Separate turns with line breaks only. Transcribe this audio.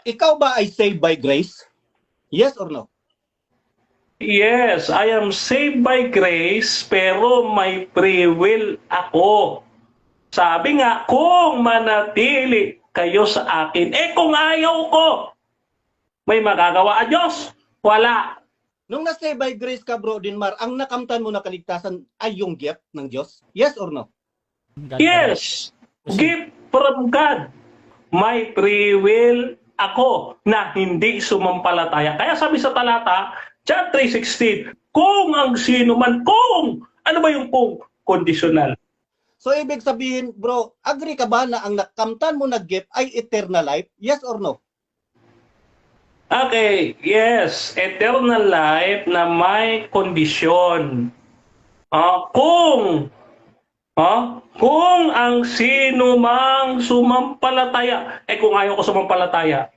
ikaw ba ay saved by grace? Yes or no?
Yes, I am saved by grace, pero may free will ako. Sabi nga, kung manatili kayo sa akin, kung ayaw ko, may magagawa ang Diyos? Wala.
Nung na-save by grace ka, Bro Dinmar, ang nakamtan mo na kaligtasan ay yung gift ng Diyos? Yes or no?
Yes, gift from God. May free will ako na hindi sumampalataya. Kaya sabi sa talata, John 3:16, kung ang sino man, kung, ano ba yung kung? Conditional.
So ibig sabihin, bro, agree ka ba na ang nakamtan mo na gift ay eternal life? Yes or no?
Okay, yes, eternal life na may kondisyon. Kung ang sino mang sumampalataya, kung ayaw ko sumampalataya,